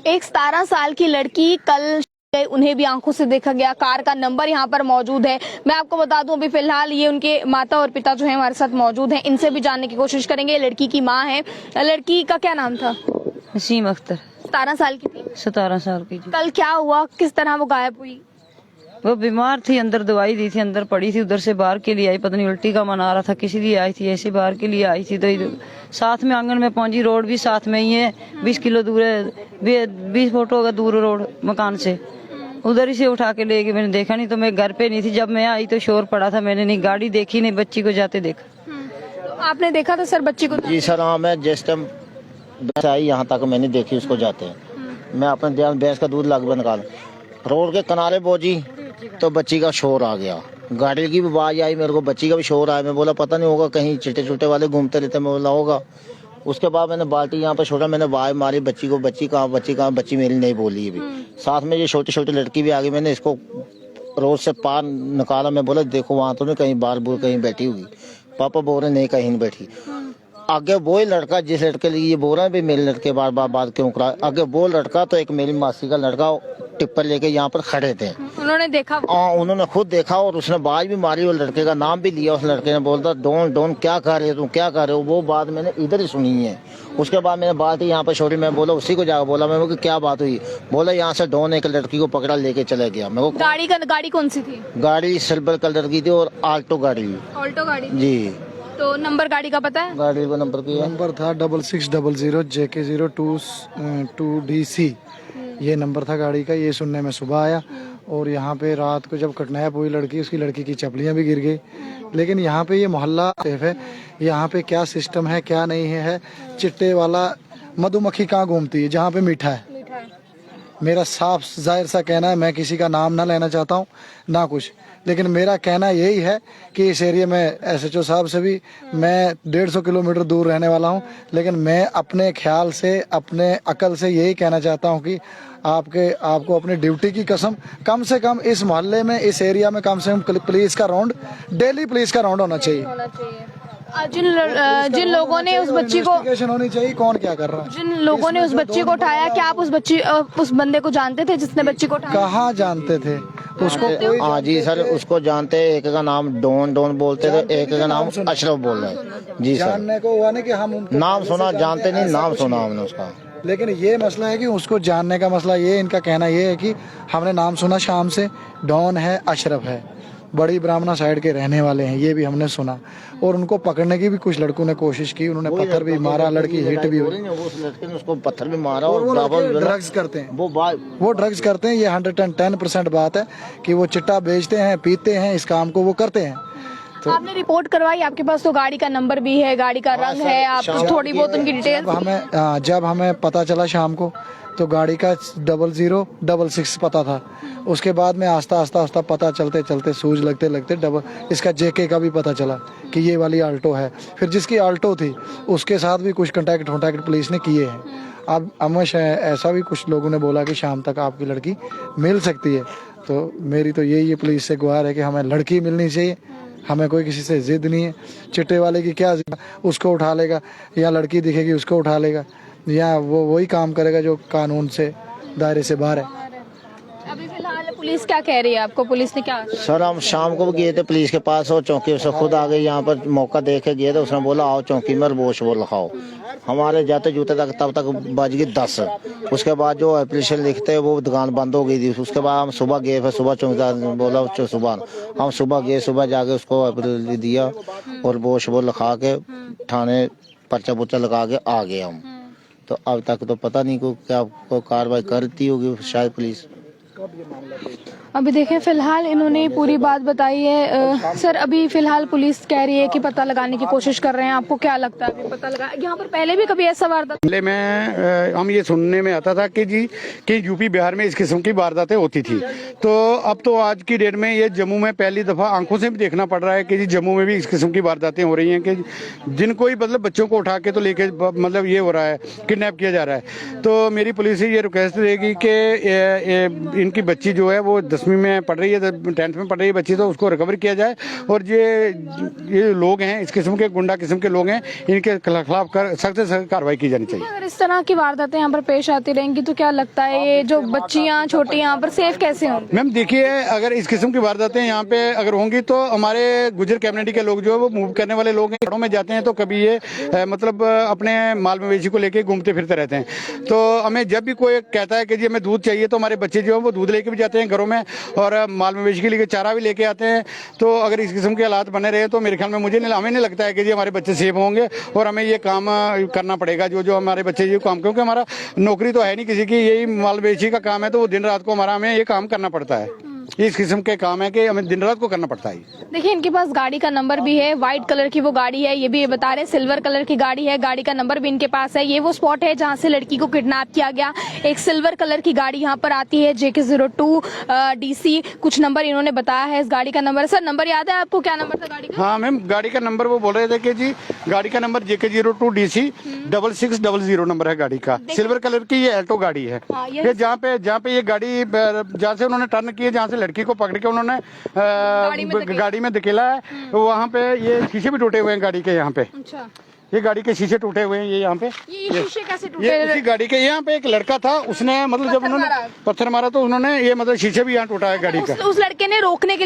एक 17 साल की लड़की कल उन्हें भी आंखों से देखा गया। कार का नंबर यहाँ पर मौजूद है। मैं आपको बता दूं अभी फिलहाल ये उनके माता और पिता जो है हमारे साथ मौजूद हैं, इनसे भी जानने की कोशिश करेंगे। लड़की की माँ है। लड़की का क्या नाम था? नसीम अख्तर। 17 साल की थी। 17 साल की जी। कल क्या हुआ, किस तरह वो गायब हुई? वो बीमार थी, अंदर दवाई दी थी, अंदर पड़ी थी, उधर से बाहर के लिए आई, पता नहीं उल्टी का मन आ रहा था, किसी लिए आई थी, ऐसे बाहर के लिए आई थी। तो साथ में आंगन में पहुंची, रोड भी साथ में ही है, 20 किलो दूर है, 20 फोटो का दूर रोड मकान से। उधर ही से उठा के ले गए। मैंने देखा नहीं तो मैं घर पे नहीं थी, जब मैं आई तो शोर पड़ा था, मैंने नहीं गाड़ी देखी, नहीं बच्ची को जाते देखा। तो आपने देखा था सर बच्ची को? जी सर, हाँ, मैं जिस टाइम बस आई यहाँ तक मैंने देखी उसको जाते हैं। मैं अपने ध्यान भैंस का दूध लग निकाल रोड के किनारे पहुंची तो बच्ची का शोर आ गया, गाड़ी की भी आवाज आई मेरे को, बच्ची का भी शोर आया। मैं बोला पता नहीं होगा कहीं चिट्टे चुट्टे वाले घूमते रहते, मैं बोला होगा। उसके बाद मैंने बाल्टी यहाँ पे छोड़ा, मैंने आवाज मारी बच्ची को, बच्ची कहाँ, बच्ची कहाँ, बच्ची मेरी नहीं बोली अभी। साथ में ये छोटी छोटी लड़की भी आ गई, मैंने इसको रोड से पार निकाला। मैं बोला देखो वहां तो नहीं कहीं बार बुर कहीं बैठी होगी। पापा बोल रहे नहीं कहीं नहीं बैठी। आगे वो ही लड़का जिस लड़के लिए ये बोल रहा है भी मेरे लड़के बार बार बात क्यों करा, आगे वो लड़का तो एक मेरी मासी का लड़का टिप्पर लेके यहाँ पर खड़े थे। उन्होंने देखा? हाँ, उन्होंने खुद देखा और उसने बाज भी मारी और लड़के का नाम भी लिया। उस लड़के ने बोलता डोन डोन क्या कर रहे हो तुम, क्या कर रहे हो। वो बात मैंने इधर ही सुनी है। उसके बाद मैंने बात यहाँ पर छोड़ी। मैं बोला उसी को जाकर बोला, मैं क्या बात हुई। बोला यहाँ से डोन एक लड़की को पकड़ा लेके चला गया। मैं गाड़ी कौन सी थी? गाड़ी सिल्वर कलर की थी और आल्टो गाड़ी। ऑल्टो गाड़ी जी। तो नंबर गाड़ी का पता है? गाड़ी का नंबर क्या? नंबर था 6600 JK02DC। ये नंबर था गाड़ी का। ये सुनने में सुबह आया और यहाँ पे रात को जब किडनैप हुई लड़की, उसकी लड़की की चपलियाँ भी गिर गई। लेकिन यहाँ पे ये मोहल्ला सेफ है। यहाँ पे क्या सिस्टम है क्या नहीं है, चिट्टे वाला मधुमक्खी कहाँ घूमती है जहाँ पे मीठा है। मेरा साफ जाहिर सा कहना है, मैं किसी का नाम ना लेना चाहता हूँ ना कुछ, लेकिन मेरा कहना यही है कि इस एरिया में SHO साहब से भी मैं 150 किलोमीटर दूर रहने वाला हूँ, लेकिन मैं अपने ख्याल से अपने अकल से यही कहना चाहता हूँ कि आपको अपनी ड्यूटी की कसम कम से कम इस मोहल्ले में, इस एरिया में कम से कम पुलिस का राउंड, डेली पुलिस का राउंड होना चाहिए। जिन लोगों ने उस बच्ची को होनी चाहिए कौन क्या कर रहा है। जिन लोगों ने उस बच्ची को उठाया, क्या आप उस बंदे को जानते थे जिसने बच्ची को उठाया? कहाँ जानते थे उसको? हाँ जी सर, उसको जानते। एक का नाम डोन बोलते थे, एक का नाम अशरफ बोल रहे हैं। जी सर, जानने को हुआ नहीं कि हम नाम सुना, जानते नहीं, नाम सुना हमने उसका। लेकिन ये मसला है कि उसको जानने का मसला ये, इनका कहना ये है कि हमने नाम सुना शाम से, डॉन है, अशरफ है, बड़ी ब्राह्मणा साइड के रहने वाले हैं, ये भी हमने सुना। और उनको पकड़ने की भी कुछ लड़कों ने कोशिश की, उन्होंने पत्थर भी मारा, लड़की हिट भी हुई। उस लड़के ने उसको पत्थर भी मारा और ड्रग्स करते हैं, वो ड्रग्स करते हैं। ये 110% बात है कि वो चिट्टा बेचते हैं, पीते हैं, इस काम को वो करते हैं। तो आपने रिपोर्ट करवाई? आपके पास तो गाड़ी का नंबर भी है, गाड़ी का रंग है, आप थोड़ी बहुत उनकी डिटेल? जब हमें पता चला शाम को तो गाड़ी का 0066 पता था। उसके बाद में आस्ता पता चलते सूझ लगते इसका JK का भी पता चला कि ये वाली आल्टो है। फिर जिसकी आल्टो थी उसके साथ भी कुछ कॉन्टैक्ट पुलिस ने किए हैं। अब हमें ऐसा भी कुछ लोगों ने बोला कि शाम तक आपकी लड़की मिल सकती है। तो मेरी तो यही पुलिस से गुहार है कि हमें लड़की मिलनी चाहिए, हमें कोई किसी से जिद नहीं है। चिट्टे वाले की क्या जिद, उसको उठा लेगा, या लड़की दिखेगी उसको उठा लेगा, या वो वही काम करेगा जो कानून से दायरे से बाहर है। अभी फिलहाल पुलिस क्या कह रही है आपको? पुलिस ने क्या? सर हम शाम को भी गए थे पुलिस के पास और चौकी से खुद आ गए यहाँ पर, मौका देख के गए थे। उसने बोला आओ चौकी में वो लिखाओ। हमारे जाते जूते तक तब तक बज गई 10। उसके बाद जो एप्लीकेशन लिखते वो दुकान बंद हो गई थी। उसके बाद हम सुबह गए, फिर सुबह चौकीदार बोला सुबह हम सुबह गए, सुबह जाके उसको एप्लीकेशन दिया और वो लिखा के थाने पर्चा लगा के आ गए हम। तो अब तक तो पता नहीं को क्या कार्रवाई करती होगी शायद पुलिस। अभी देखें फिलहाल इन्होंने पूरी बात बताई है। सर अभी फिलहाल पुलिस कह रही है कि पता लगाने की कोशिश कर रहे हैं, आपको क्या लगता है अभी पता लगा? यहाँ पर पहले भी कभी ऐसा वारदात? पहले में हम ये सुनने में आता था कि जी कि यूपी बिहार में इस किस्म की वारदातें होती थी। तो अब तो आज की डेट में ये जम्मू में पहली दफा आंखों से भी देखना पड़ रहा है कि जी जम्मू में भी इस किस्म की वारदातें हो रही हैं कि जिनको ही मतलब बच्चों को उठा के तो लेके मतलब ये हो रहा है, किडनैप किया जा रहा है। तो मेरी पुलिस से ये रिक्वेस्ट रहेगी कि इनकी बच्ची जो है वो 10वीं में पढ़ रही है, 10th में पढ़ रही है बच्ची, तो उसको रिकवर किया जाए। और ये लोग हैं, इस किस्म के गुंडा किस्म के लोग हैं, इनके खिलाफ सख्त से सख्त कार्रवाई की जानी चाहिए। अगर इस तरह की वारदातें यहाँ पर पेश आती रहेंगी तो क्या लगता है ये जो बच्चियाँ छोटी यहाँ पर सेफ कैसे होंगी? मैम देखिए, अगर इस किस्म की वारदातें यहाँ पे अगर होंगी तो हमारे गुजर कम्युनिटी के लोग जो है वो मूव करने वाले लोग हैं, घरों में जाते हैं तो कभी ये मतलब अपने माल मवेशी को लेके घूमते फिरते रहते हैं। तो हमें जब भी कोई कहता है कि जी हमें दूध चाहिए तो हमारे बच्चे जो है वो दूध लेके भी जाते हैं घरों में, और माल मवेशी के लिए चारा भी लेके आते हैं। तो अगर इस किस्म के हालात बने रहे तो मेरे ख्याल में हमें नहीं लगता है कि जी हमारे बच्चे सेफ होंगे, और हमें ये काम करना पड़ेगा जो हमारे बच्चे ये काम, क्योंकि हमारा नौकरी तो है नहीं किसी की, यही माल मवेशी का काम है, तो वो दिन रात को हमें ये काम करना पड़ता है। इस किस्म के काम है कि हमें दिन रात को करना पड़ता है। देखिए इनके पास गाड़ी का नंबर भी है, व्हाइट कलर की वो गाड़ी है, ये भी ये बता रहे हैं सिल्वर कलर की गाड़ी है, गाड़ी का नंबर भी इनके पास है। ये वो स्पॉट है जहां से लड़की को किडनैप किया गया। एक सिल्वर कलर की गाड़ी यहाँ पर आती है, JK02 DC कुछ नंबर इन्होंने बताया है इस गाड़ी का नंबर। सर नंबर याद है आपको, क्या नंबर था गाड़ी का? हाँ मैम, गाड़ी का नंबर वो बोल रहे थे कि जी गाड़ी का नंबर JK02 DC 6600 नंबर है गाड़ी का। सिल्वर कलर की ये अल्टो गाड़ी है। ये जहाँ पे ये गाड़ी, जहाँ से उन्होंने टर्न किए, जहाँ से लड़की को पकड़ के उन्होंने गाड़ी में धकेला है, वहाँ पे ये शीशे भी टूटे हुए हैं गाड़ी के। यहाँ पे अच्छा, ये गाड़ी के शीशे टूटे हुए हैं। ये यहाँ पे ये शीशे कैसे टूटे? ये उसी गाड़ी के, यहाँ पे एक लड़का था, उसने मतलब जब उन्होंने पत्थर मारा तो उन्होंने ये मतलब शीशे भी यहाँ टूटा है गाड़ी का। उस लड़के ने रोकने के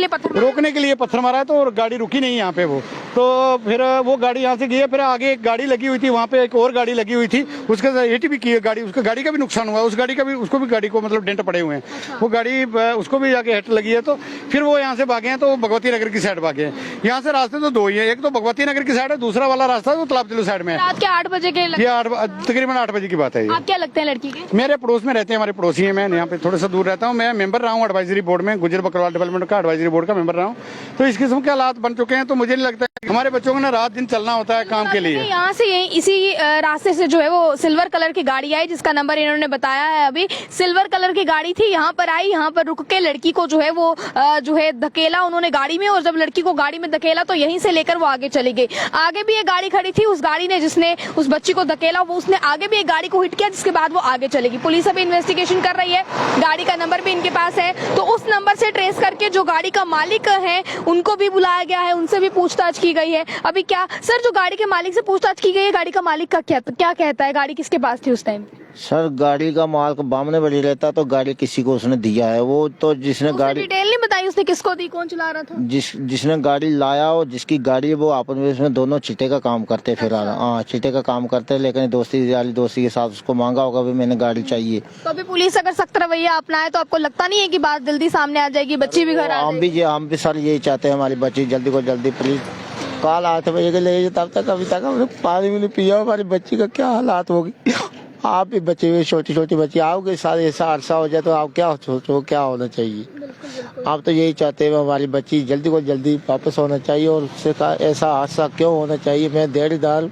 लिए पत्थर मारा है, तो और गाड़ी रुकी नहीं यहाँ पे वो। तो फिर वो गाड़ी यहाँ से गई, फिर आगे एक गाड़ी लगी हुई थी, वहाँ पे एक और गाड़ी लगी हुई थी, उसके साथ हिट भी की है गाड़ी, उसका गाड़ी का भी नुकसान हुआ, उस गाड़ी का भी, उसको भी गाड़ी को मतलब डेंट पड़े हुए हैं। वो गाड़ी उसको भी जाके हिट लगी है। तो फिर वो यहाँ से भागे हैं, तो भगवती नगर की साइड भागे हैं। यहाँ से रास्ते तो दो ही है, एक तो भगवती नगर की साइड है, दूसरा वाला रास्ता वो तालाब तिलू साइड में है। 8 बजे के ये तकरीबन 8 बजे की बात है। आप क्या लगते हैं लड़की के? मेरे पड़ोस में रहते हैं, हमारे पड़ोसी हैं। मैं यहाँ पे थोड़ा सा दूर रहता हूँ। मैं मेंबर रहा हूँ एडवाइजरी बोर्ड में, गुजर बकरवाल डेवलपमेंट का एडवाइजरी बोर्ड का मेंबर रहा हूँ। तो इस किस्म के हालात बन चुके हैं, तो मुझे नहीं लगता है हमारे बच्चों को ना रात दिन चलना होता है काम के लिए। यहाँ से इसी रास्ते से जो है वो सिल्वर कलर की गाड़ी आई, जिसका नंबर इन्होंने बताया है अभी। सिल्वर कलर की गाड़ी थी, यहाँ पर आई, यहाँ पर रुक के लड़की को जो है वो जो है धकेला उन्होंने गाड़ी में, और जब लड़की को गाड़ी में धकेला तो यहीं से लेकर वो आगे चली गई। आगे भी एक गाड़ी खड़ी थी, उस गाड़ी ने जिसने उस बच्ची को धकेला वो उसने आगे भी एक गाड़ी को हिट किया, जिसके बाद वो आगे चलेगी। पुलिस अभी इन्वेस्टिगेशन कर रही है, गाड़ी का नंबर भी इनके पास है, तो उस नंबर से ट्रेस करके जो गाड़ी का मालिक है उनको भी बुलाया गया है, उनसे भी पूछताछ की गई है। अभी क्या सर, जो गाड़ी के मालिक से पूछताछ की गई है, गाड़ी का मालिक का क्या कहता है, गाड़ी किसके पास थी उस टाइम? सर गाड़ी का मालिक बामने बड़ी रहता, तो गाड़ी किसी को उसने दिया है। वो तो जिसने गाड़ी डिटेल नहीं बताई उसने किसको दी, कौन चला रहा था? जिसने गाड़ी लाया और जिसकी गाड़ी है वो आपस में इसमें दोनों चिट्टे का काम करते फिलहाल। हाँ चिट्टे का काम करते हैं, लेकिन दोस्ती के साथ उसको मांगा होगा भी मैंने गाड़ी चाहिए। तो अभी पुलिस अगर सख्त रवैया अपनाए तो आपको लगता नहीं है कि बात जल्दी सामने आ जाएगी, बच्ची भी घर आ जाएगी? हम भी सर यही चाहते हैं, हमारी बच्ची जल्दी को जल्दी प्लीज कल 8 बजे के ले, तब तक अभी तक हमने पानी भी नहीं पिया। हमारी बच्ची का क्या हालात होगी। आप भी बच्चे हुए छोटी बच्ची आओगे, सारे ऐसा अरसा हो जाए तो आप क्या सोचो क्या होना चाहिए? आप तो यही चाहते हैं हमारी बच्ची जल्दी को जल्दी वापस होना चाहिए, और उससे ऐसा हादसा क्यों होना चाहिए? मैं दिहाड़ीदार,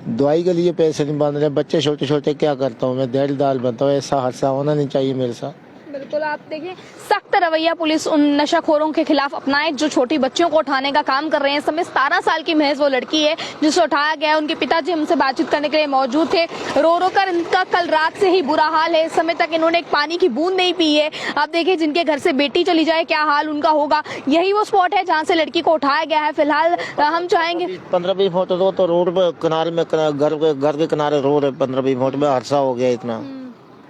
दवाई के लिए पैसे नहीं बन रहे, बच्चे छोटे क्या करता हूँ मैं, दिहाड़ीदार बनता हूँ। ऐसा हादसा होना नहीं चाहिए मेरे साथ। बिल्कुल, आप देखिए सख्त रवैया पुलिस उन नशाखोरों के खिलाफ अपनाए जो छोटी बच्चियों को उठाने का काम कर रहे हैं। इस समय 17 साल की महज वो लड़की है जिसे उठाया गया है। उनके पिताजी हमसे बातचीत करने के लिए मौजूद थे। रो कर इनका कल रात से ही बुरा हाल है, इस समय तक इन्होंने एक पानी की बूंद नहीं पी है। आप देखिए जिनके घर से बेटी चली जाए क्या हाल उनका होगा। यही वो स्पॉट है जहाँ से लड़की को उठाया गया है। फिलहाल हम चाहेंगे 15-20 फुट तो रोड पे किनारे में, घर के किनारे रोड है, 15-20 फुट में हादसा हो गया इतना।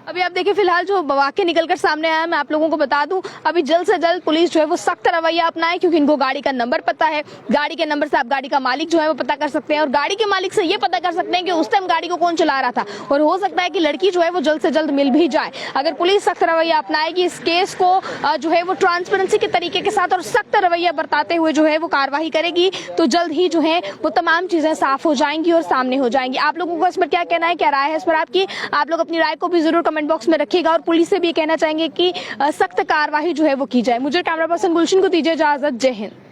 अभी आप देखिए फिलहाल जो वाकया निकलकर सामने आया, मैं आप लोगों को बता दूं अभी जल्द से जल्द पुलिस जो है वो सख्त रवैया अपनाए, क्योंकि इनको गाड़ी का नंबर पता है। गाड़ी के नंबर से आप गाड़ी का मालिक जो है वो पता कर सकते हैं, और गाड़ी के मालिक से ये पता कर सकते हैं कि उस टाइम गाड़ी को कौन चला रहा था, और हो सकता है कि लड़की जो है वो जल्द से जल्द मिल भी जाए। अगर पुलिस सख्त रवैया अपनाएगी, इस केस को जो है वो ट्रांसपेरेंसी के तरीके के साथ और सख्त रवैया बरताते हुए जो है वो कार्रवाई करेगी, तो जल्द ही जो है वो तमाम चीजें साफ हो जाएंगी और सामने हो जाएंगी। आप लोगों को इस पर क्या कहना है, क्या राय है इस पर आपकी? आप लोग अपनी राय को भी जरूर कमेंट बॉक्स में रखिएगा, और पुलिस से भी कहना चाहेंगे कि सख्त कार्रवाई जो है वो की जाए। मुझे कैमरा पर्सन गुलशन को दीजिए इजाजत। जय हिंद।